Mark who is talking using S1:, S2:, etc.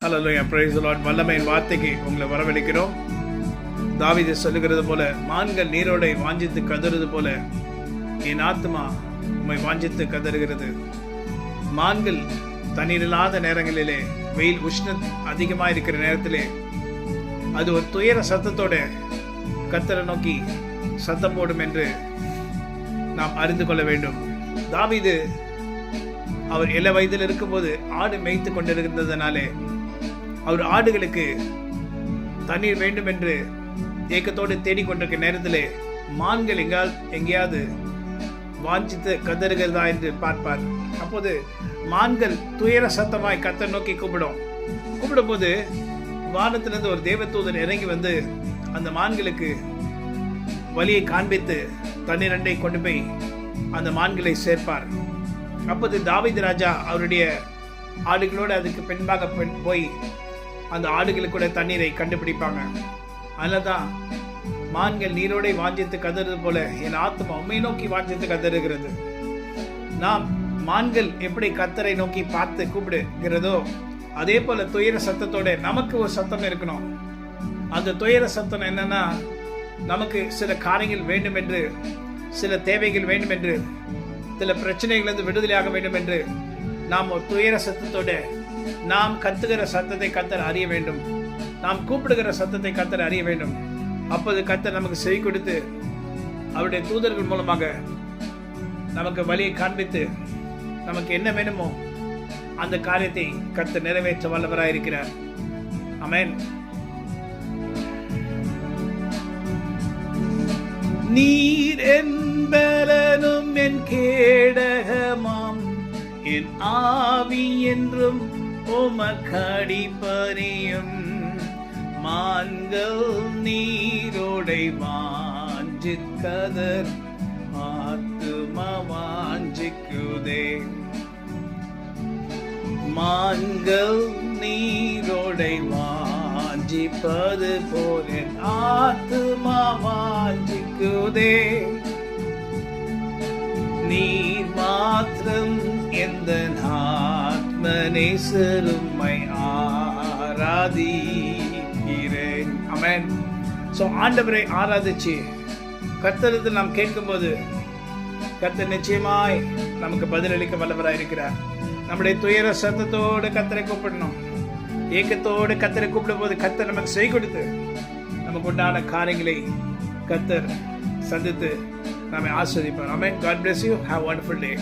S1: Hallelujah, praise the Lord. வல்லமையின் வார்த்தைக்கு உங்களை வரவழைக்கிறோம். தாவீது சொல்லுகிறது போல, மான்கள் நீரோடை வாஞ்சித்து கதறுவது போல என் ஆத்மா உம்மை வாஞ்சித்து கதறுகிறது. மான்கள் தண்ணீர் இல்லாத நேரங்களிலே, வெயில் உஷ்ணம் அதிகமாக இருக்கிற நேரத்திலே, அது ஒரு துயர சத்தத்தோட கர்த்தரை நோக்கி சத்தம் போடும் என்று நாம் அறிந்து கொள்ள வேண்டும். தாவீது அவர் இள வயதில் இருக்கும்போது ஆடு மேய்த்து கொண்டிருந்ததனாலே அவர் ஆடுகளுக்கு தண்ணீர் வேண்டும் என்று ஏக்கத்தோடு தேடிக்கொண்டிருக்கிற நேரத்திலே மான்கள் எங்கேயாவது வாஞ்சித்து கதறுகிறதா என்று பார்ப்பார். அப்போது மான்கள் துயர சத்தமாய் கர்த்தரை நோக்கி கூப்பிடும் போது வானத்திலிருந்து ஒரு தேவதூதன் இறங்கி வந்து அந்த மான்களுக்கு வழியை காண்பித்து தண்ணீர் அண்டை கொண்டு போய் அந்த மான்களை சேர்ப்பார். அப்போது தாவீது ராஜா அவருடைய ஆடுகளோடு அதுக்கு பின்பாக போய் அந்த ஆடுகளுக்கு கூட தண்ணீரை கண்டுபிடிப்பாங்க. அதனால்தான் மான்கள் நீரோடை வாஞ்சித்து கதறுவது போல என் ஆத்மா உம்மை நோக்கி வாஞ்சித்து கதறுகிறது. நாம் மான்கள் எப்படி கர்த்தரை நோக்கி பார்த்து கூப்பிடுகிறதோ அதே போல துயர சத்தத்தோட நமக்கு ஒரு சத்தம் இருக்கணும். அந்த துயர சத்தம் என்னன்னா, நமக்கு சில காரியங்கள் வேண்டும் என்று, சில தேவைகள் வேண்டும் என்று, சில பிரச்சனைகளிலிருந்து விடுதலையாக வேண்டும் என்று நாம் ஒரு துயர சத்தத்தோட நாம் கத்துகிற சத்தத்தை கர்த்தர் அறிய வேண்டும். நாம் கூப்பிடுகிற சத்தத்தை கர்த்தர் அறிய வேண்டும். அப்போது கர்த்தர் நமக்கு செவி கொடுத்து அவருடைய தூதர்கள் மூலமாக நமக்கு வழியை காண்பித்து நமக்கு என்ன வேணுமோ அந்த காரியத்தை கர்த்தர் நிறைவேற்ற வல்லவராய் இருக்கிறார். ஆமென். நீர் என்பலனும் என் கேடகமாம், என் ஆவி என்றும் உமக்கடி பணியும். மான்கள் நீரோடை வாஞ்சித் கதர் ஆத்துமா வாஞ்சிக்குதே. மான்கள் நீரோடை வாஞ்சிப்பது போல என் ஆத்துமா வாஞ்சிக்குதே. நீர் மாத்திரம் எந்த ஆத்மநேசரும்மை ஆராதிக்கிறேன். ஆமென். சோ ஆண்டவரை ஆராதிச்சு கர்த்தரிடத்தில் நாம் கேட்கும்போது கர்த்தர் நிச்சயமாய் நமக்கு பதிலளிக்க வல்லவராய் இருக்கிறார். நம்முடைய துயர சத்தத்தோடு கர்த்தரை கூப்பிடணும். ஏக்கத்தோடு கர்த்தரை கூப்பிடும் போது கர்த்தர் நமக்கு செவி கொடுத்து நமக்கு உண்டான காரியங்களை கர்த்தர் சந்தித்து நம்மை ஆஸ்வதிப்பார். ஆமென். God bless you. Have a wonderful day.